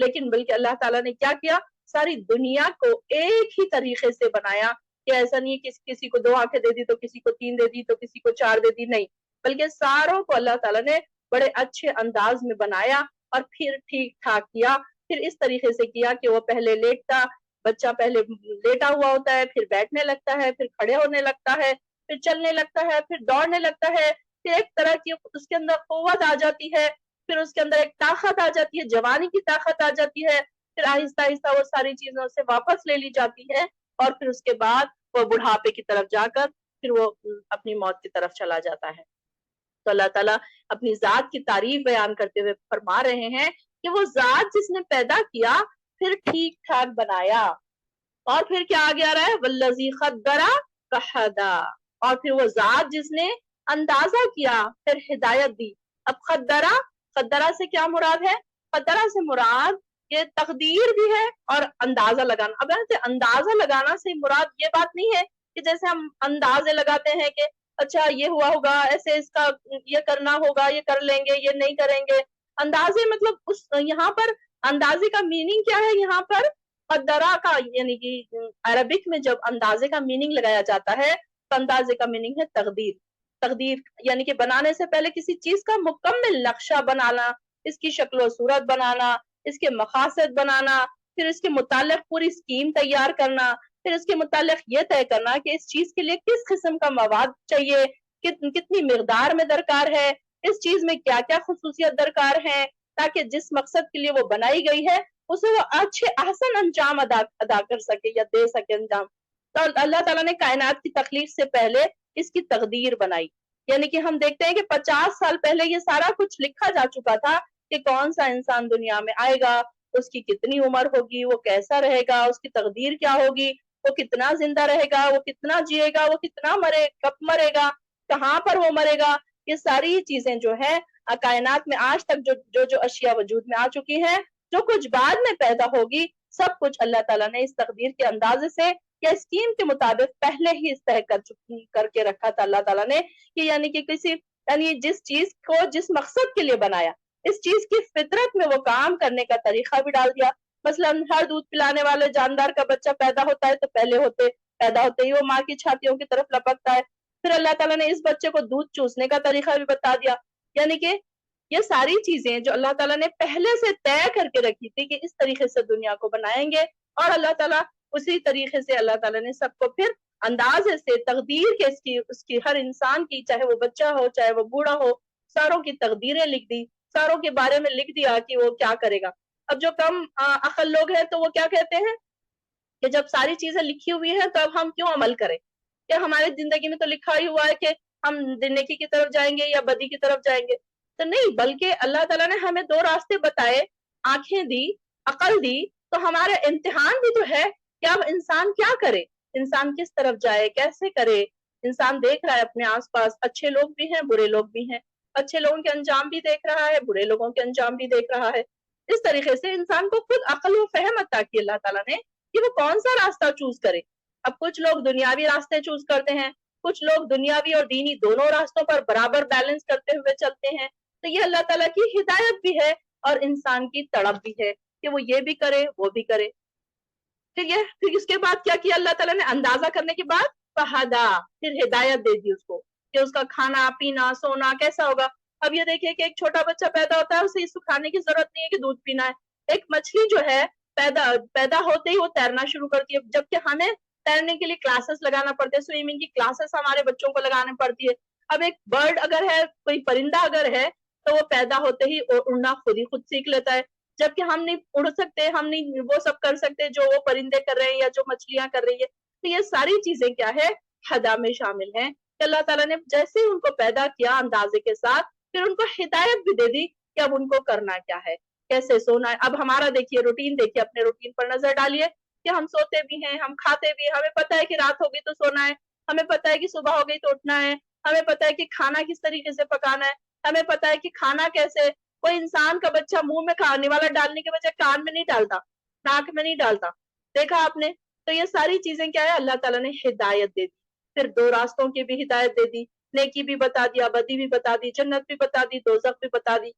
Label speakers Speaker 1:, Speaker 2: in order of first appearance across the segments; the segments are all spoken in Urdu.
Speaker 1: لیکن بلکہ اللہ تعالیٰ نے کیا کیا, ساری دنیا کو ایک ہی طریقے سے بنایا, کہ ایسا نہیں کہ کسی کو 2 آنکھیں دے دی تو کسی کو 3 دے دی تو کسی کو 4 دے دی, نہیں, بلکہ ساروں کو اللہ تعالیٰ نے بڑے اچھے انداز میں بنایا اور پھر ٹھیک ٹھاک کیا. پھر اس طریقے سے کیا کہ وہ پہلے لیٹتا, بچہ پہلے لیٹا ہوا ہوتا ہے, پھر بیٹھنے لگتا ہے, پھر کھڑے ہونے لگتا ہے, پھر چلنے لگتا ہے, پھر دوڑنے لگتا ہے, پھر ایک طرح کی اس کے اندر قوت آ جاتی ہے, پھر اس کے اندر ایک طاقت آ جاتی ہے, جوانی کی طاقت آ جاتی ہے, پھر آہستہ آہستہ وہ ساری چیزوں سے واپس لے لی جاتی ہے, اور پھر اس کے بعد وہ بڑھاپے کی طرف جا کر پھر وہ اپنی موت کی طرف چلا جاتا ہے. تو اللہ تعالیٰ اپنی ذات کی تعریف بیان کرتے ہوئے فرما رہے ہیں کہ وہ ذات جس نے پیدا کیا پھر ٹھیک ٹھاک بنایا, اور پھر کیا آگے آ رہا ہے, والذی قدر فہدی, اور پھر وہ ذات جس نے اندازہ کیا پھر ہدایت دی. اب قدرہ سے کیا مراد ہے؟ قدرہ سے مراد یہ تقدیر بھی ہے اور اندازہ لگانا. اب ایسے اندازہ لگانا سے مراد یہ بات نہیں ہے کہ جیسے ہم اندازے لگاتے ہیں کہ اچھا یہ ہوا ہوگا, ایسے اس کا یہ کرنا ہوگا, یہ کر لیں گے, یہ نہیں کریں گے. اندازے مطلب اس یہاں پر اندازے کا میننگ کیا ہے؟ یہاں پر قدرہ کا یعنی کہ عربک میں جب اندازے کا میننگ لگایا جاتا ہے تو اندازے کا میننگ ہے تقدیر. تقدیر یعنی کہ بنانے سے پہلے کسی چیز کا مکمل نقشہ بنانا, اس کی شکل و صورت بنانا, اس کے مقاصد بنانا, پھر اس کے متعلق پوری اسکیم تیار کرنا, پھر اس کے متعلق یہ طے کرنا کہ اس چیز کے لیے کس قسم کا مواد چاہیے, کتنی مقدار میں درکار ہے, اس چیز میں کیا کیا خصوصیت درکار ہیں, تاکہ جس مقصد کے لیے وہ بنائی گئی ہے اسے وہ اچھے احسن انجام ادا کر سکے یا دے سکے انجام. تو اللہ تعالیٰ نے کائنات کی تخلیق سے پہلے اس کی تقدیر بنائی, یعنی کہ ہم دیکھتے ہیں کہ 50 سال پہلے یہ سارا کچھ لکھا جا چکا تھا کہ کون سا انسان دنیا میں آئے گا, اس کی کتنی عمر ہوگی, وہ کیسا رہے گا, اس کی تقدیر کیا ہوگی, وہ کتنا زندہ رہے گا, وہ کتنا جیے گا, وہ کتنا کب مرے گا, کہاں پر وہ مرے گا. یہ ساری چیزیں جو ہے کائنات میں آج تک جو اشیاء وجود میں آ چکی ہیں, جو کچھ بعد میں پیدا ہوگی, سب کچھ اللہ تعالیٰ نے اس تقدیر کے اندازے سے یا اسکیم کے مطابق پہلے ہی اس طے کر کے رکھا تھا اللہ تعالیٰ نے, کہ یعنی کہ یعنی جس چیز کو جس مقصد کے لیے بنایا, اس چیز کی فطرت میں وہ کام کرنے کا طریقہ بھی ڈال دیا. مثلا ہر دودھ پلانے والے جاندار کا بچہ پیدا ہوتا ہے تو پہلے پیدا ہوتے ہی وہ ماں کی چھاتیوں کی طرف لپکتا ہے, پھر اللہ تعالیٰ نے اس بچے کو دودھ چوسنے کا طریقہ بھی بتا دیا. یعنی کہ یہ ساری چیزیں جو اللہ تعالیٰ نے پہلے سے طے کر کے رکھی تھی کہ اس طریقے سے دنیا کو بنائیں گے, اور اللہ تعالیٰ اسی طریقے سے اللہ تعالیٰ نے سب کو پھر اندازے سے تقدیر کے اس کی ہر انسان کی, چاہے وہ بچہ ہو چاہے وہ بوڑھا ہو, ساروں کی تقدیریں لکھ دی, ساروں کے بارے میں لکھ دیا کہ وہ کیا کرے گا. اب جو کم عقل لوگ ہیں تو وہ کیا کہتے ہیں کہ جب ساری چیزیں لکھی ہوئی ہیں تو اب ہم کیوں عمل کریں, کہ ہمارے زندگی میں تو لکھا ہی ہوا ہے کہ ہم نیکی کی طرف جائیں گے یا بدی کی طرف جائیں گے. تو نہیں, بلکہ اللہ تعالیٰ نے ہمیں 2 راستے بتائے, آنکھیں دی, عقل دی, تو ہمارا امتحان بھی تو ہے کہ اب انسان کیا کرے, انسان کس طرف جائے, کیسے کرے. انسان دیکھ رہا ہے اپنے آس پاس, اچھے لوگ بھی ہیں, برے لوگ بھی ہیں, اچھے لوگوں کے انجام بھی دیکھ رہا ہے, برے لوگوں کے انجام بھی دیکھ رہا ہے. اس طریقے سے انسان کو خود عقل و فہم عطا کی اللہ تعالیٰ نے کہ وہ کون سا راستہ چوز کرے. اب کچھ لوگ دنیاوی راستے چوز کرتے ہیں, کچھ لوگ دنیاوی اور دینی دونوں راستوں پر برابر بیلنس کرتے ہوئے چلتے ہیں. تو یہ اللہ تعالیٰ کی ہدایت بھی ہے اور انسان کی تڑپ بھی ہے کہ وہ یہ بھی کرے وہ بھی کرے. پھر اس کے بعد کیا کیا اللہ تعالیٰ نے, اندازہ کرنے کے بعد فہدا, پھر ہدایت دے دی اس کو کہ اس کا کھانا پینا سونا کیسا ہوگا. اب یہ دیکھیے کہ ایک چھوٹا بچہ پیدا ہوتا ہے, اسے سکھانے کی ضرورت نہیں ہے کہ دودھ پینا ہے. ایک مچھلی جو ہے پیدا ہوتے ہی وہ تیرنا شروع کرتی ہے, جبکہ ہمیں تیرنے کے لیے کلاسز لگانا پڑتے ہیں, سوئمنگ کی کلاسز ہمارے بچوں کو لگانے پڑتی ہے. اب ایک برڈ اگر ہے, کوئی پرندہ اگر ہے, تو وہ پیدا ہوتے ہی اڑنا خود سیکھ لیتا ہے, جبکہ ہم نہیں اڑ سکتے, ہم نہیں وہ سب کر سکتے جو وہ پرندے کر رہے ہیں یا جو مچھلیاں کر رہی ہے. تو یہ ساری چیزیں کیا ہے, ہدا میں شامل ہیں کہ اللہ تعالیٰ نے جیسے ان کو پیدا کیا اندازے کے ساتھ, پھر ان کو ہدایت بھی دے دی کہ اب ان کو کرنا کیا ہے, کیسے سونا ہے. اب ہمارا دیکھیے روٹین, دیکھیے اپنے روٹین پر نظر ڈالیے کہ ہم سوتے بھی ہیں, ہم کھاتے بھی ہیں, ہمیں پتہ ہے کہ رات ہوگی تو سونا ہے, ہمیں پتہ ہے کہ صبح ہو گئی تو اٹھنا ہے, ہمیں پتہ ہے کہ کھانا کس طریقے سے پکانا ہے, ہمیں پتہ ہے کہ کھانا کیسے. کوئی انسان کا بچہ منہ میں کھانے والا ڈالنے کے بجائے کان میں نہیں ڈالتا, ناک میں نہیں ڈالتا, دیکھا آپ نے. تو یہ ساری چیزیں کیا ہے, اللہ تعالیٰ نے ہدایت دے دی. پھر 2 راستوں کی بھی ہدایت دے دی, نیکی بھی بتا دیا, بدی بھی بتا دی, جنت بھی بتا دی, دوزخ بھی بتا دی.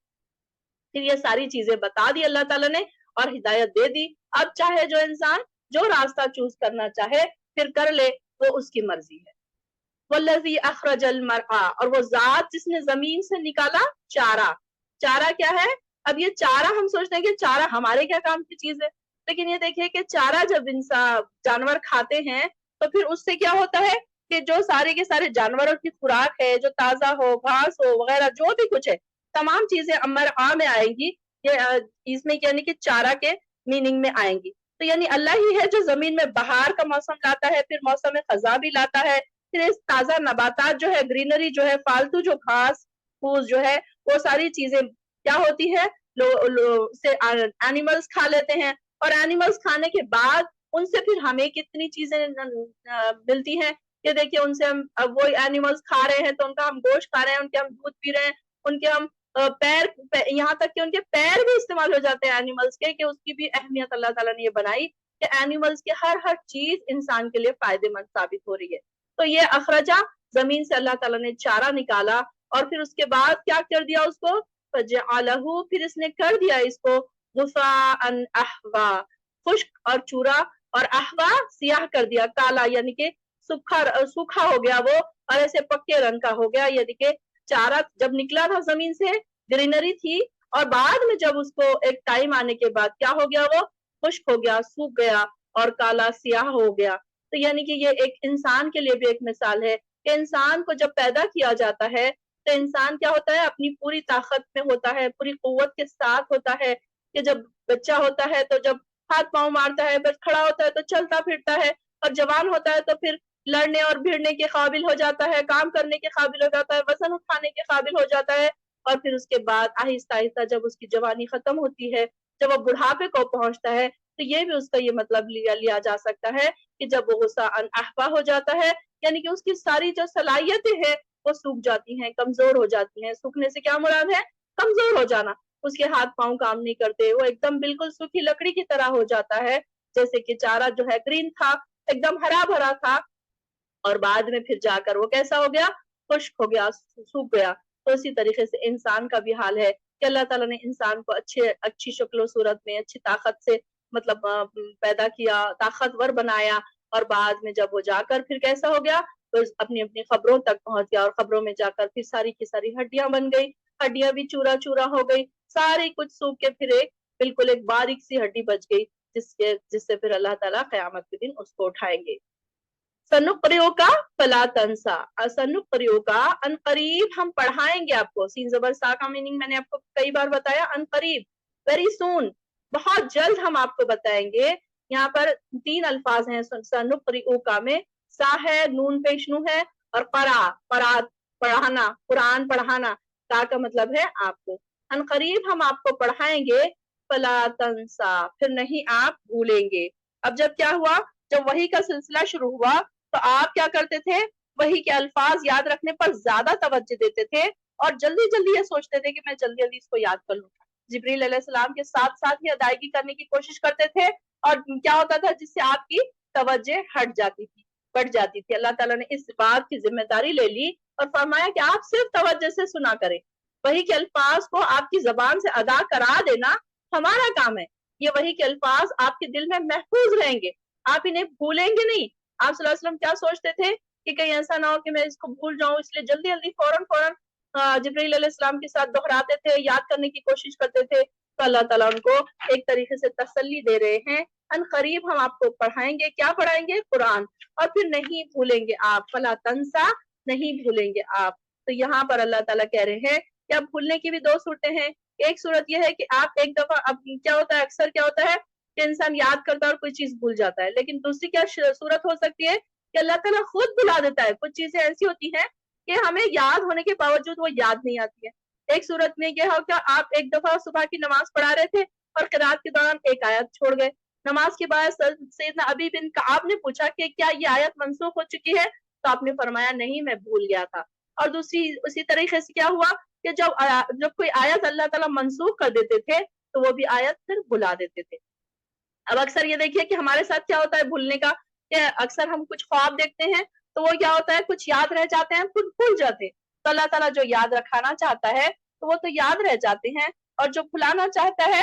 Speaker 1: پھر یہ ساری چیزیں بتا دی اللہ تعالیٰ نے, اور ہدایت دے دی. اب چاہے جو انسان جو راستہ چوز کرنا چاہے پھر کر لے، وہ اس کی مرضی ہے. والذی اخرج المرعى، اور وہ ذات جس نے زمین سے نکالا چارہ. چارہ کیا ہے؟ اب یہ چارہ ہم سوچتے ہیں کہ چارہ ہمارے کیا کام کی چیز ہے، لیکن یہ دیکھیں کہ چارہ جب انسان جانور کھاتے ہیں تو پھر اس سے کیا ہوتا ہے کہ جو سارے کے سارے جانوروں کی خوراک ہے، جو تازہ ہو، گھاس ہو وغیرہ جو بھی کچھ ہے، تمام چیزیں مرعا میں آئیں گی. یہ اس میں یعنی کہ چارہ کے میننگ میں آئیں گی. تو یعنی اللہ ہی ہے جو زمین میں بہار کا موسم لاتا ہے، پھر موسم خزاں بھی لاتا ہے، پھر اس تازہ نباتات جو ہے، گرینری جو ہے، فالتو جو گھاس پھوس جو ہے، وہ ساری چیزیں کیا ہوتی ہے، اینیملز کھا لیتے ہیں. اور اینیملز کھانے کے بعد ان سے پھر ہمیں کتنی چیزیں ملتی ہیں کہ دیکھیے ان سے ہم وہ اینیملز کھا رہے ہیں تو ان کا ہم گوشت کھا رہے ہیں، ان کے ہم دودھ پی رہے ہیں، ان کے ہم پیر، یہاں تک کہ ان کے پیر بھی استعمال ہو جاتے ہیں اینیملز کے، کہ اس کی بھی اہمیت اللہ تعالیٰ نے یہ بنائی کہ اینیملز کے ہر چیز انسان کے لیے فائدے مند ثابت ہو رہی ہے. تو یہ اخرجہ، زمین سے اللہ تعالیٰ نے چارہ نکالا اور پھر اس کے بعد کیا کر دیا اس کو، فجعلہ، پھر اس نے کر دیا اس کو غثاء احوا، خشک اور چورا، اور احوا سیاہ کر دیا، کالا، یعنی کہ سوکھا ہو گیا وہ، اور ایسے پکے رنگ کا ہو گیا. یعنی کہ چارہ جب نکلا تھا زمین سے گرینری تھی، اور بعد میں جب اس کو ایک ٹائم آنے کے بعد کیا ہو گیا، وہ خشک ہو گیا، سوکھ گیا اور کالا سیاہ ہو گیا. تو یعنی کہ یہ ایک انسان کے لیے بھی ایک مثال ہے کہ انسان کو جب پیدا کیا جاتا ہے تو انسان کیا ہوتا ہے، اپنی پوری طاقت میں ہوتا ہے، پوری قوت کے ساتھ ہوتا ہے. کہ جب بچہ ہوتا ہے تو جب ہاتھ پاؤں مارتا ہے، پھر کھڑا ہوتا ہے تو چلتا پھرتا ہے، اور جوان ہوتا ہے تو پھر لڑنے اور بھیڑنے کے قابل ہو جاتا ہے، کام کرنے کے قابل ہو جاتا ہے، وزن اٹھانے کے قابل ہو جاتا ہے. اور پھر اس کے بعد آہستہ آہستہ جب اس کی جوانی ختم ہوتی ہے، جب وہ بڑھاپے کو پہنچتا ہے، تو یہ بھی اس کا یہ مطلب لیا جا سکتا ہے کہ جب وہ غصہ احوا ہو جاتا ہے، یعنی کہ اس کی ساری جو صلاحیتیں ہیں وہ سوکھ جاتی ہیں، کمزور ہو جاتی ہیں. سوکھنے سے کیا مراد ہے؟ کمزور ہو جانا. اس کے ہاتھ پاؤں کام نہیں کرتے، وہ ایک دم بالکل سوکھی لکڑی کی طرح ہو جاتا ہے. جیسے کہ چارہ جو ہے گرین تھا، ایک دم ہرا بھرا تھا، اور بعد میں پھر جا کر وہ کیسا ہو گیا، خشک ہو گیا، سوکھ گیا. تو اسی طریقے سے انسان کا بھی حال ہے کہ اللہ تعالیٰ نے انسان کو اچھی شکل و صورت میں، اچھی طاقت سے مطلب پیدا کیا، طاقتور بنایا، اور بعد میں جب وہ جا کر پھر کیسا ہو گیا، تو اپنی اپنی خبروں تک پہنچ گیا، اور خبروں میں جا کر پھر ساری کی ساری ہڈیاں بن گئی، ہڈیاں بھی چورا چورا ہو گئی، ساری کچھ سوکھ کے پھر بالکل ایک باریک سی ہڈی بچ گئی، جس سے پھر اللہ تعالیٰ قیامت کے دن اس کو اٹھائیں گے. سنقرئک فلا تنسا، سنقرئک ان قریب ہم پڑھائیں گے آپ کو. سین زبر سا کا میننگ میں نے آپ کو کئی بار بتایا، ان قریب، ویری سون، بہت جلد ہم آپ کو بتائیں گے. یہاں پر 3 الفاظ ہیں سنقرئک میں، سا ہے، نون پیشنو ہے، اور قرات پڑھانا، قرآن پڑھانا. تا کا مطلب ہے آپ کو. ان قریب ہم آپ کو پڑھائیں گے، فلا تنسا، پھر نہیں آپ بھولیں گے. اب جب کیا ہوا، جب وحی کا سلسلہ شروع ہوا تو آپ کیا کرتے تھے، وحی کے الفاظ یاد رکھنے پر زیادہ توجہ دیتے تھے، اور جلدی جلدی یہ سوچتے تھے کہ میں جلدی جلدی اس کو یاد کر لوں. جبریل علیہ السلام کے ساتھ ساتھ ہی ادائیگی کرنے کی کوشش کرتے تھے، اور کیا ہوتا تھا، جس سے آپ کی توجہ ہٹ جاتی تھی، بڑھ جاتی تھی. اللہ تعالیٰ نے اس بات کی ذمہ داری لے لی اور فرمایا کہ آپ صرف توجہ سے سنا کریں، وحی کے الفاظ کو آپ کی زبان سے ادا کرا دینا ہمارا کام ہے. یہ وحی کے الفاظ آپ کے دل میں محفوظ رہیں گے، آپ انہیں بھولیں گے نہیں. آپ صلی اللہ علیہ وسلم کیا سوچتے تھے کہ کہیں ایسا نہ ہو کہ میں اس کو بھول جاؤں، اس لیے جلدی جلدی فوراً جبرائیل علیہ السلام کے ساتھ دہراتے تھے، یاد کرنے کی کوشش کرتے تھے. تو اللہ تعالیٰ ان کو ایک طریقے سے تسلی دے رہے ہیں، ان قریب ہم آپ کو پڑھائیں گے. کیا پڑھائیں گے؟ قرآن. اور پھر نہیں بھولیں گے آپ، فلا تنسا، نہیں بھولیں گے آپ. تو یہاں پر اللہ تعالیٰ کہہ رہے ہیں کہ اب بھولنے کی بھی 2 صورتیں ہیں. ایک صورت یہ ہے کہ آپ ایک دفعہ، اب کیا ہوتا ہے، اکثر کیا ہوتا ہے کہ انسان یاد کرتا ہے اور کوئی چیز بھول جاتا ہے. لیکن دوسری کیا صورت ہو سکتی ہے کہ اللہ تعالیٰ خود بلا دیتا ہے. کچھ چیزیں ایسی ہوتی ہیں کہ ہمیں یاد ہونے کے باوجود وہ یاد نہیں آتی ہے. ایک صورت میں یہ ہو کہ آپ ایک دفعہ صبح کی نماز پڑھا رہے تھے اور قرات کے دوران ایک آیت چھوڑ گئے. نماز کے بعد سیدنا ابی بن کعب نے پوچھا کہ کیا یہ آیت منسوخ ہو چکی ہے؟ تو آپ نے فرمایا نہیں، میں بھول گیا تھا. اور دوسری اسی طریقے سے کیا ہوا کہ جب کوئی آیت اللہ تعالیٰ منسوخ کر دیتے تھے تو وہ بھی آیت پھر بھلا دیتے تھے. اب اکثر یہ دیکھیے کہ ہمارے ساتھ کیا ہوتا ہے بھولنے کا، کہ اکثر ہم کچھ خواب دیکھتے ہیں تو وہ کیا ہوتا ہے، کچھ یاد رہ جاتے ہیں، کچھ بھول جاتے ہیں. تو اللہ تعالیٰ جو یاد رکھانا چاہتا ہے تو وہ تو یاد رہ جاتے ہیں، اور جو بھلانا چاہتا ہے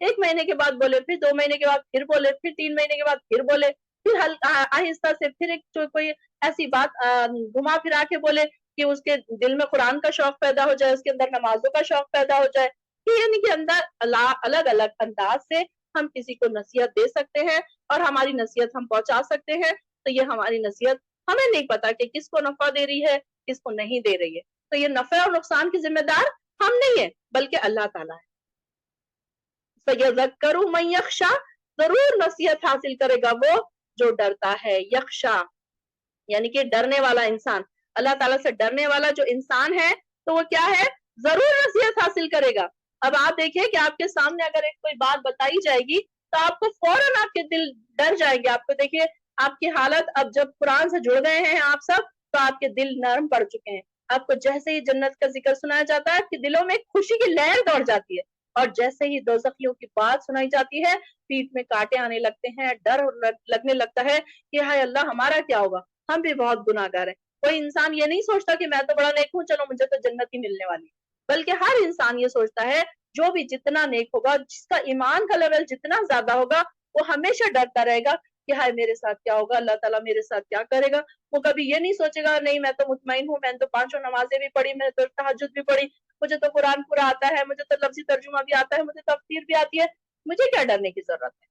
Speaker 1: ایک مہینے کے بعد بولے، پھر 2 مہینے کے بعد پھر بولے، پھر 3 مہینے کے بعد پھر بولے، پھر آہستہ سے پھر ایک کوئی ایسی بات گھما پھرا کے بولے کہ اس کے دل میں قرآن کا شوق پیدا ہو جائے، اس کے اندر نمازوں کا شوق پیدا ہو جائے. کہ یعنی کہ اندر الگ الگ انداز سے ہم کسی کو نصیحت دے سکتے ہیں اور ہماری نصیحت ہم پہنچا سکتے ہیں. تو یہ ہماری نصیحت ہمیں نہیں پتا کہ کس کو نفع دے رہی ہے، کس کو نہیں دے رہی ہے. تو یہ نفع اور نقصان کی ذمہ دار ہم نہیں ہے بلکہ اللہ تعالیٰ ہے. فَيَذَكَّرُ مَن يَخْشَىٰ، ضرور نصیحت حاصل کرے گا وہ جو ڈرتا ہے. یخشا یعنی کہ ڈرنے والا انسان، اللہ تعالیٰ سے ڈرنے والا جو انسان ہے تو وہ کیا ہے؟ ضرور نصیحت حاصل کرے گا. اب آپ دیکھیں کہ آپ کے سامنے اگر ایک کوئی بات بتائی جائے گی تو آپ کو فوراً آپ کے دل ڈر جائیں گے. آپ کو دیکھیے آپ کی حالت اب جب قرآن سے جڑ گئے ہیں آپ سب تو آپ کے دل نرم پڑ چکے ہیں. آپ کو جیسے ہی جنت کا ذکر سنایا جاتا ہے آپ کے دلوں میں خوشی کی لہر دوڑ جاتی ہے، اور جیسے ہی دوزخیوں کی بات سنائی جاتی ہے پیٹ میں کانٹے آنے لگتے ہیں، ڈر لگنے لگتا ہے کہ ہائے اللہ ہمارا کیا ہوگا، ہم بھی بہت گناہ گار ہیں. کوئی انسان یہ نہیں سوچتا کہ میں تو بڑا نیک ہوں، چلو مجھے تو جنت ہی ملنے والی، بلکہ ہر انسان یہ سوچتا ہے جو بھی جتنا نیک ہوگا، جس کا ایمان کا لیول جتنا زیادہ ہوگا، وہ ہمیشہ ڈرتا رہے گا کہ ہائے میرے ساتھ کیا ہوگا، اللہ تعالیٰ میرے ساتھ کیا کرے گا. وہ کبھی یہ نہیں سوچے گا نہیں میں تو مطمئن ہوں، میں نے تو 5 نمازیں بھی پڑھی، میں نے تو تہجد بھی پڑھی، مجھے تو قرآن پورا آتا ہے، مجھے تو لفظی ترجمہ بھی آتا ہے، مجھے تفسیر بھی آتی ہے، مجھے کیا ڈرنے کی ضرورت ہے.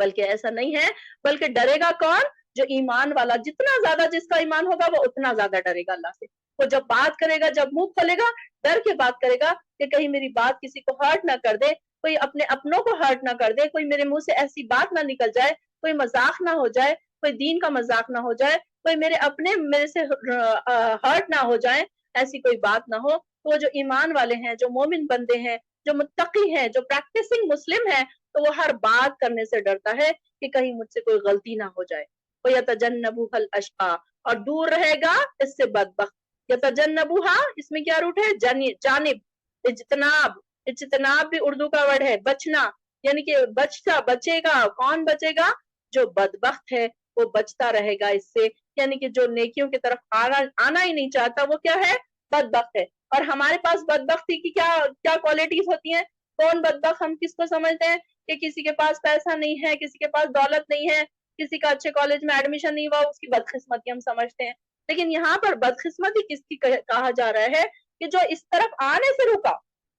Speaker 1: بلکہ ایسا نہیں ہے، بلکہ ڈرے گا کون؟ جو ایمان والا. جتنا زیادہ جس کا ایمان ہوگا وہ اتنا زیادہ ڈرے گا اللہ سے. وہ جب بات کرے گا، جب منہ کھولے گا، ڈر کے بات کرے گا کہ کہیں میری بات کسی کو ہرٹ نہ کر دے، کوئی اپنے اپنوں کو ہرٹ نہ کر دے، کوئی میرے منہ سے ایسی بات نہ نکل جائے، کوئی مذاق نہ ہو جائے، کوئی دین کا مذاق نہ ہو جائے، کوئی میرے سے ہرٹ نہ ہو جائے، ایسی کوئی بات نہ ہو. تو وہ جو ایمان والے ہیں، جو مومن بندے ہیں، جو متقی ہیں، جو پریکٹسنگ مسلم ہیں، تو وہ ہر بات کرنے سے ڈرتا ہے کہ کہیں مجھ سے کوئی غلطی نہ ہو جائے. وَيَتَجَنَّبُهَا الْأَشْقَىٰ، اور دور رہے گا اس سے بدبخت. یتجنبها اس میں کیا روٹ ہے؟ جانب. اجتناب، اجتناب بھی اردو کا ورڈ ہے، بچنا، یعنی کہ بچے گا. کون بچے گا؟ جو بدبخت ہے وہ بچتا رہے گا اس سے، یعنی کہ جو نیکیوں کی طرف آنا ہی نہیں چاہتا وہ کیا ہے؟ بدبخت ہے. اور ہمارے پاس بدبختی کی کیا کوالٹیز ہوتی ہیں؟ کون بدبخت ہم کس کو سمجھتے ہیں؟ کہ کسی کے پاس پیسہ نہیں ہے، کسی کے پاس دولت نہیں ہے، کسی کا اچھے کالج میں ایڈمیشن نہیں ہوا، اس کی بدقسمتی ہم سمجھتے ہیں. لیکن یہاں پر بدقسمتی کس کی کہا جا رہا ہے؟ کہ جو اس طرف آنے سے رکا،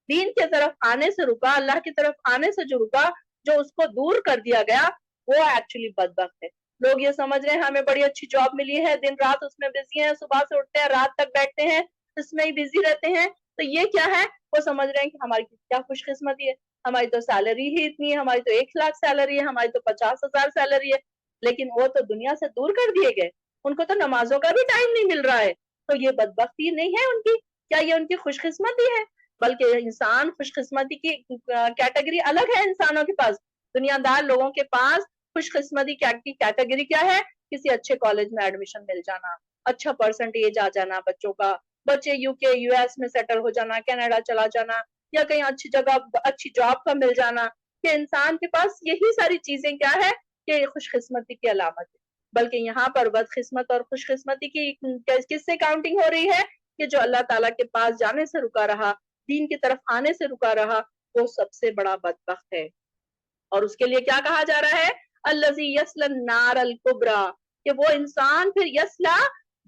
Speaker 1: دین کی طرف آنے سے رکا، اللہ کی طرف آنے سے جو رکا، جو اس کو دور کر دیا گیا، وہ ایکچولی بدبخت ہے. لوگ یہ سمجھ رہے ہیں ہمیں بڑی اچھی جاب ملی ہے، دن رات اس میں بزی ہیں، صبح سے اٹھتے ہیں رات تک بیٹھتے ہیں اس میں ہی بزی رہتے ہیں. تو یہ کیا ہے؟ وہ سمجھ رہے ہیں کہ ہماری کیا خوش قسمتی ہے، ہماری تو سیلری ہی اتنی ہے، ہماری تو 1 لاکھ سیلری ہے، ہماری تو 50,000 سیلری ہے. لیکن وہ تو دنیا سے دور کر دیے گئے، ان کو تو نمازوں کا بھی ٹائم نہیں مل رہا ہے. تو یہ بدبختی نہیں ہے ان کی، کیا یہ ان کی خوش قسمتی ہے؟ بلکہ انسان خوش قسمتی کی کیٹیگری الگ ہے. انسانوں کے پاس، دنیا دار لوگوں کے پاس خوش قسمتی کی کیٹیگری کیا ہے؟ کسی اچھے کالج میں ایڈمیشن مل جانا، اچھا پرسنٹیج آ جانا بچوں کا، بچے UK US میں سیٹل ہو جانا، کینیڈا چلا جانا، یا کہیں اچھی جگہ اچھی جاب کا مل جانا. کہ انسان کے پاس یہی ساری چیزیں کیا ہے کہ خوش قسمتی کی علامت ہے. بلکہ یہاں پر بد قسمت اور خوش قسمتی کی کس سے کاؤنٹنگ ہو رہی ہے؟ کہ جو اللہ تعالیٰ کے پاس جانے سے رکا رہا، دین کی طرف آنے سے رکا رہا، وہ سب سے بڑا بدبخت ہے. اور اس کے لیے کیا کہا جا رہا ہے؟ الذی یصلی النار الکبریٰ، کہ وہ انسان پھر یصلی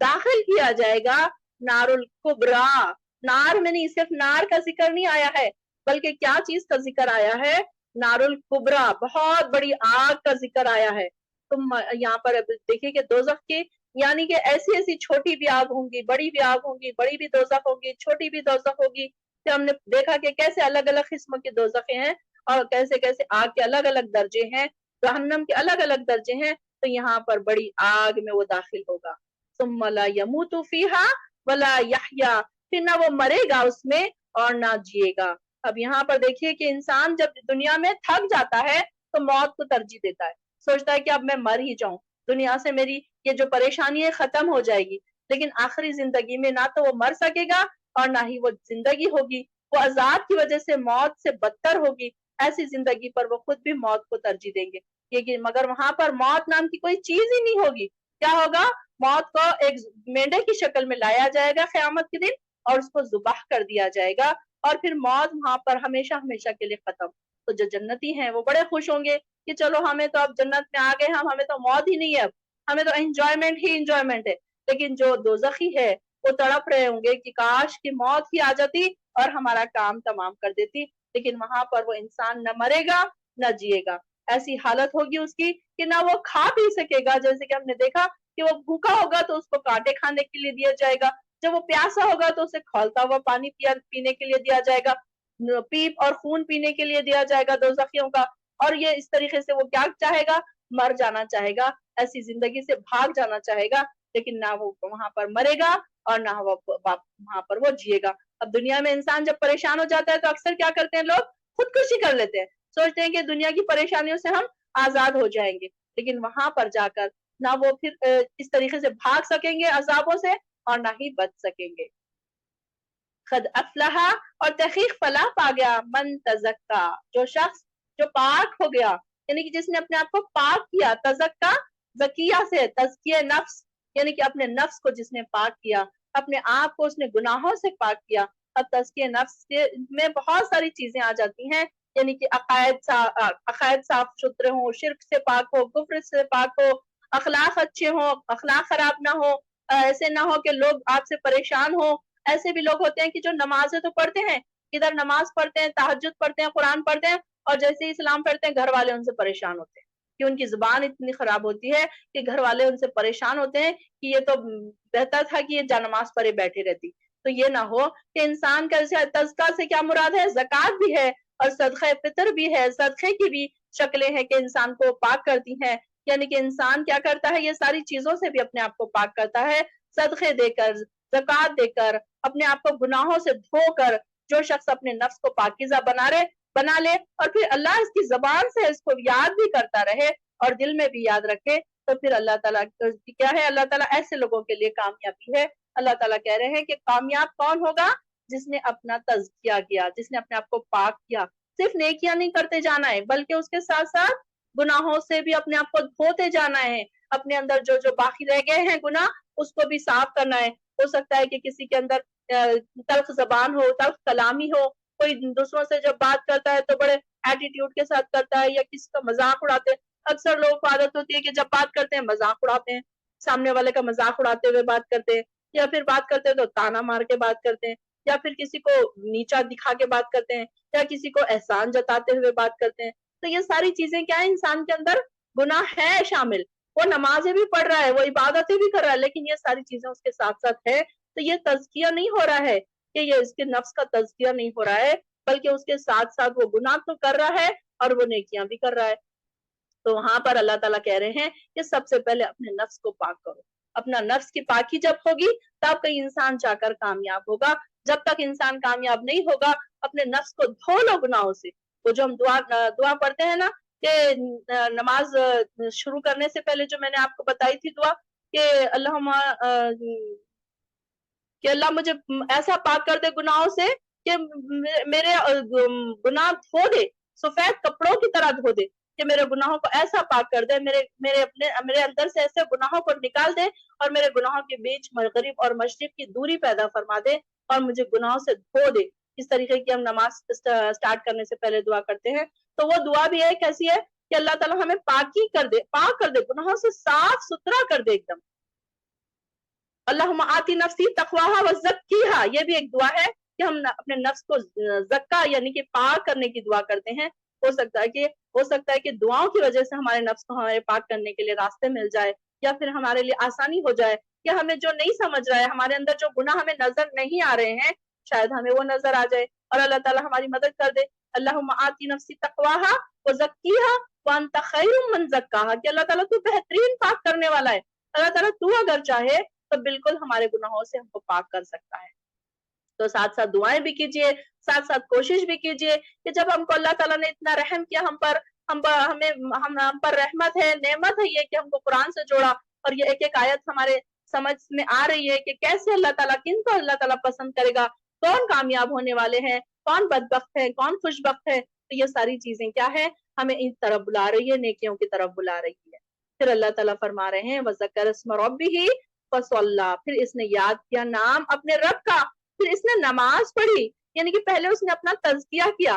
Speaker 1: داخل کیا جائے گا نار الکبریٰ. نار میں نہیں، صرف نار کا ذکر نہیں آیا ہے بلکہ کیا چیز کا ذکر آیا ہے؟ نار الکبریٰ، بہت بڑی آگ کا ذکر آیا ہے. تم یہاں پر دیکھیں کہ دوزخ کی یعنی کہ ایسی ایسی چھوٹی بھی آگ ہوں گی، بڑی بھی آگ ہوں گی، بڑی بھی دوزخ ہوگی، چھوٹی بھی دوزخ ہوگی. کہ ہم نے دیکھا کہ کیسے الگ الگ قسم کی دوزخیں ہیں اور کیسے کیسے آگ کے الگ الگ درجے ہیں، جہنم کے الگ الگ درجے ہیں. تو یہاں پر بڑی آگ میں وہ داخل ہوگا. ثم لا يموت فيها ولا يحيا، پھر نہ وہ مرے گا اس میں اور نہ جیے گا. اب یہاں پر دیکھیے کہ انسان جب دنیا میں تھک جاتا ہے تو موت کو ترجیح دیتا ہے، سوچتا ہے کہ اب میں مر ہی جاؤں، دنیا سے میری یہ جو پریشانی ہے ختم ہو جائے گی. لیکن آخری زندگی میں نہ تو وہ مر سکے گا اور نہ ہی وہ زندگی ہوگی، وہ عذاب کی وجہ سے موت سے بدتر ہوگی. ایسی زندگی پر وہ خود بھی موت کو ترجیح دیں گے. مگر وہاں پر موت نام کی کوئی چیز ہی نہیں ہوگی. کیا ہوگا؟ موت کو ایک مینڈے کی شکل میں لایا جائے گا قیامت کے دن اور اس کو ذبح کر دیا جائے گا، اور پھر موت وہاں پر ہمیشہ ہمیشہ کے لیے ختم. تو جو جنتی ہیں وہ بڑے خوش ہوں گے کہ چلو ہمیں تو اب جنت میں آ گئے ہمیں تو موت ہی نہیں ہے، اب ہمیں تو انجوائمنٹ ہی انجوائمنٹ ہے. لیکن جو دوزخی ہے وہ تڑپ رہے ہوں گے کہ کاش کی موت ہی آ جاتی اور ہمارا کام تمام کر دیتی. لیکن وہاں پر وہ انسان نہ مرے گا نہ جیے گا. ایسی حالت ہوگی اس کی کہ نہ وہ کھا پی سکے گا. جیسے کہ ہم نے دیکھا کہ وہ بھوکا ہوگا تو اس کو کانٹے کھانے کے لیے دیا جائے گا، جب وہ پیاسا ہوگا تو اسے کھولتا ہوا پانی پینے کے لیے دیا جائے گا، پیپ اور خون پینے کے لیے دیا جائے گا دوزخیوں کا. اور یہ اس طریقے سے وہ کیا چاہے گا؟ مر جانا چاہے گا، ایسی زندگی سے بھاگ جانا چاہے گا. لیکن نہ وہ وہاں پر مرے گا اور نہ وہ وہاں پر وہ جیے گا. اب دنیا میں انسان جب پریشان ہو جاتا ہے تو اکثر کیا کرتے ہیں لوگ؟ خودکشی کر لیتے ہیں، سوچتے ہیں کہ دنیا کی پریشانیوں سے ہم آزاد ہو جائیں گے. لیکن وہاں پر جا کر نہ وہ پھر اس طریقے سے بھاگ سکیں گے عذابوں سے اور نہ ہی بچ سکیں گے. خد افلح اور تحقیق فلاح پا گیا من تزکا، جو شخص جو پاک ہو گیا، یعنی کہ جس نے اپنے آپ کو پاک کیا. تزکا زکیہ سے تزکیہ نفس، یعنی کہ اپنے نفس کو جس نے پاک کیا، اپنے آپ کو اس نے گناہوں سے پاک کیا. اب تزکیہ نفس میں بہت ساری چیزیں آ جاتی ہیں، یعنی کہ عقائد صاف ستھرے ہوں، شرک سے پاک ہو، کفر سے پاک ہو، اخلاق اچھے ہوں، اخلاق خراب نہ ہو، ایسے نہ ہو کہ لوگ آپ سے پریشان ہوں. ایسے بھی لوگ ہوتے ہیں کہ جو نمازیں تو پڑھتے ہیں، ادھر نماز پڑھتے ہیں، تہجد پڑھتے ہیں، قرآن پڑھتے ہیں، اور جیسے ہی اسلام پڑھتے ہیں گھر والے ان سے پریشان ہوتے ہیں کہ ان کی زبان اتنی خراب ہوتی ہے کہ گھر والے ان سے پریشان ہوتے ہیں کہ یہ تو بہتر تھا کہ یہ جانماز پڑھے بیٹھے رہتی. تو یہ نہ ہو کہ انسان کا تزکیہ سے کیا مراد ہے؟ زکوٰۃ بھی ہے اور صدقہ فطر بھی ہے. صدقے کی بھی شکلیں ہیں کہ انسان کو پاک کرتی ہیں، یعنی کہ انسان کیا کرتا ہے؟ یہ ساری چیزوں سے بھی اپنے آپ کو پاک کرتا ہے. صدقے دے کر، زکوٰۃ دے کر، اپنے آپ کو گناہوں سے دھو کر. جو شخص اپنے نفس کو پاکیزہ بنا لے اور پھر اللہ اس کی زبان سے اس کو یاد بھی کرتا رہے اور دل میں بھی یاد رکھے، تو پھر اللہ تعالیٰ کیا ہے؟ اللہ تعالیٰ ایسے لوگوں کے لیے کامیابی ہے. اللہ تعالیٰ کہہ رہے ہیں کہ کامیاب کون ہوگا؟ جس نے اپنا تزکیہ کیا، جس نے اپنے آپ کو پاک کیا. صرف نیکیاں نہیں کرتے جانا ہے بلکہ اس کے ساتھ ساتھ گناہوں سے بھی اپنے آپ کو دھوتے جانا ہے. اپنے اندر جو جو باقی رہ گئے ہیں گناہ اس کو بھی صاف کرنا ہے. ہو سکتا ہے کہ کسی کے اندر تلخ زبان ہو، تلخ کلامی ہو، کوئی دوسروں سے جب بات کرتا ہے تو بڑے ایٹیٹیوڈ کے ساتھ کرتا ہے یا کسی کا مذاق اڑاتے ہیں. اکثر لوگوں کو عادت ہوتی ہے کہ جب بات کرتے ہیں مذاق اڑاتے ہیں، سامنے والے کا مذاق اڑاتے ہوئے بات کرتے ہیں، یا پھر بات کرتے ہیں تو تانا مار کے بات کرتے ہیں، یا پھر کسی کو نیچا دکھا کے بات کرتے ہیں، یا کسی کو احسان جتاتے ہوئے بات کرتے ہیں. تو یہ ساری چیزیں کیا ہے؟ انسان کے اندر گناہ ہے شامل. وہ نمازیں بھی پڑھ رہا ہے، وہ عبادتیں بھی کر رہا ہے، لیکن یہ ساری چیزیں اس کے ساتھ ساتھ ہے. تو یہ تزکیہ نہیں ہو رہا ہے کہ یہ اس کے نفس کا تزکیہ نہیں ہو رہا ہے، بلکہ اس کے ساتھ ساتھ وہ گناہ تو کر رہا ہے اور وہ نیکیاں بھی کر رہا ہے. تو وہاں پر اللہ تعالیٰ کہہ رہے ہیں کہ سب سے پہلے اپنے نفس کو پاک کرو. اپنا نفس کی پاکی جب ہوگی تب کہیں انسان جا کر کامیاب ہوگا. جب تک انسان کامیاب نہیں ہوگا اپنے نفس کو دھو لو گناہوں سے. وہ جو ہم دعا پڑھتے ہیں نا کہ نماز شروع کرنے سے پہلے جو میں نے آپ کو بتائی تھی دعا کہ کہ اللہ مجھے ایسا پاک کر دے گناہوں سے کہ میرے گناہ دھو دے، سفید کپڑوں کی طرح دھو دے، کہ میرے گناہوں کو ایسا پاک کر دے، میرے اندر سے ایسے گناہوں کو نکال دے اور میرے گناہوں کے بیچ مغرب اور مشرق کی دوری پیدا فرما دے اور مجھے گناہوں سے دھو دے. اس طریقے کی ہم نماز سٹارٹ کرنے سے پہلے دعا کرتے ہیں. تو وہ دعا بھی ہے کیسی ہے کہ اللہ تعالیٰ ہمیں پاک کر دے، گناہوں سے صاف ستھرا کر دے ایک دم. اللہم آتی نفسی تقواہا وزکیہا، یہ بھی ایک دعا ہے کہ ہم اپنے نفس کو زکا یعنی کہ پاک کرنے کی دعا کرتے ہیں. ہو سکتا ہے کہ دعاؤں کی وجہ سے ہمارے نفس کو ہمارے پاک کرنے کے لیے راستے مل جائے، یا پھر ہمارے لیے آسانی ہو جائے، یا ہمیں جو نہیں سمجھ رہا ہے، ہمارے اندر جو گناہ ہمیں نظر نہیں آ رہے ہیں، شاید ہمیں وہ نظر آ جائے اور اللہ تعالیٰ ہماری مدد کر دے. اللہم آتی نفسی تقواہا وزکیہا وانت خیر من زکاہا، کہ اللہ تعالیٰ تو بہترین پاک کرنے والا ہے. اللہ تعالیٰ تو اگر چاہے تو بالکل ہمارے گناہوں سے ہم کو پاک کر سکتا ہے. تو ساتھ ساتھ دعائیں بھی کیجئے، ساتھ ساتھ کوشش بھی کیجئے کہ جب ہم کو اللہ تعالیٰ نے اتنا رحم کیا ہم پر رحمت ہے، نعمت ہے یہ کہ ہم کو قرآن سے جوڑا، اور یہ ایک ایک آیت ہمارے سمجھ میں آ رہی ہے کہ کیسے اللہ تعالیٰ کن کو اللہ تعالیٰ پسند کرے گا، کون کامیاب ہونے والے ہیں، کون بدبخت ہے، کون خوش بخت ہے. تو یہ ساری چیزیں کیا ہے؟ ہمیں ان طرف بلا رہی ہے، نیکیوں کی طرف بلا رہی ہے. پھر اللہ تعالیٰ فرما رہے ہیں وَذَكَرَ اسْمَ رَبِّهِ فَصَلَّى، پھر اس نے یاد کیا نام اپنے رب کا، پھر اس نے نماز پڑھی، یعنی کہ پہلے اس نے اپنا تزکیہ کیا،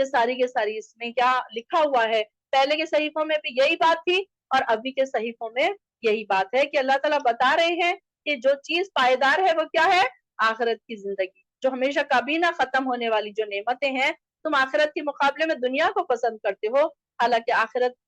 Speaker 1: یہ ساری کے ساری اس میں کیا لکھا ہوا ہے. پہلے کے صحیفوں میں بھی یہی بات تھی اور ابھی کے صحیفوں میں یہی بات ہے کہ اللہ تعالیٰ بتا رہے ہیں کہ جو چیز پائیدار ہے وہ کیا ہے؟ آخرت کی زندگی، جو ہمیشہ کبھی نہ ختم ہونے والی جو نعمتیں ہیں. تم آخرت کے مقابلے میں دنیا کو پسند کرتے ہو، حالانکہ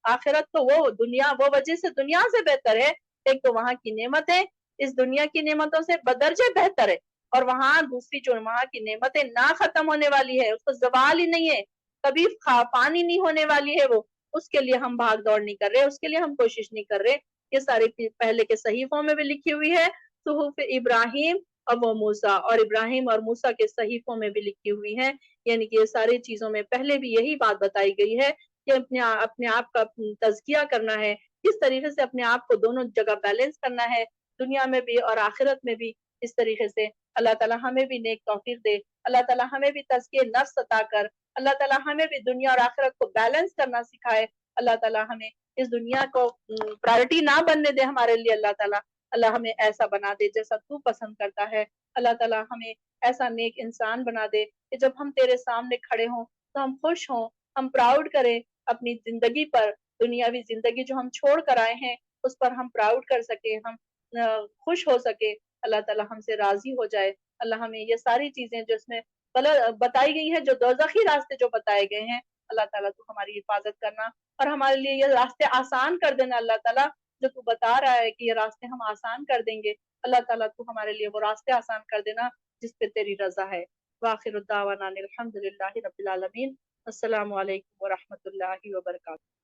Speaker 1: آخرت تو وہ وجہ سے دنیا سے بہتر ہے. ایک تو وہاں کی نعمتیں اس دنیا کی نعمتوں سے بدرجے بہتر ہے، اور وہاں دوسری جو وہاں کی نعمتیں نہ ختم ہونے والی ہے، اس کا زوال ہی نہیں ہے، کبھی پانی نہیں ہونے والی ہے. وہ اس کے لیے ہم بھاگ دوڑ نہیں کر رہے، اس کے لیے ہم کوشش نہیں کر رہے. یہ ساری پہلے کے صحیفوں میں بھی لکھی ہوئی ہے. صحف ابراہیم اور موسیٰ، اور ابراہیم اور موسیٰ کے صحیفوں میں بھی لکھی ہوئی ہیں. یعنی کہ یہ ساری چیزوں میں پہلے بھی یہی بات بتائی گئی ہے کہ اپنے آپ کا تزکیہ کرنا ہے، کس طریقے سے اپنے آپ کو دونوں جگہ بیلنس کرنا ہے، دنیا میں بھی اور آخرت میں بھی. اس طریقے سے اللہ تعالیٰ ہمیں بھی نیک توفیق دے، اللہ تعالیٰ ہمیں بھی تزکیہ نفس عطا کر، اللہ تعالیٰ ہمیں بھی دنیا اور آخرت کو بیلنس کرنا سکھائے. اللہ تعالیٰ ہمیں اس دنیا کو پرائرٹی نہ بننے دے ہمارے لیے. اللہ ہمیں ایسا بنا دے جیسا تو پسند کرتا ہے. اللہ تعالیٰ ہمیں ایسا نیک انسان بنا دے کہ جب ہم تیرے سامنے کھڑے ہوں تو ہم خوش ہوں، ہم پراؤڈ کریں اپنی زندگی پر، دنیاوی زندگی جو ہم چھوڑ کر آئے ہیں اس پر ہم پراؤڈ کر سکیں، ہم خوش ہو سکے. اللہ تعالیٰ ہم سے راضی ہو جائے. اللہ ہمیں یہ ساری چیزیں جو اس میں غلط بتائی گئی ہیں، جو دوزخی راستے جو بتائے گئے ہیں، اللہ تعالیٰ تو ہماری حفاظت کرنا اور ہمارے لیے یہ راستے آسان کر دینا. اللہ تعالیٰ جو تو بتا رہا ہے کہ یہ راستے ہم آسان کر دیں گے، اللہ تعالیٰ تو ہمارے لیے وہ راستے آسان کر دینا جس پہ تیری رضا ہے. وآخر الدعوانا الحمد للہ رب العالمین. السلام علیکم ورحمۃ اللہ وبرکاتہ.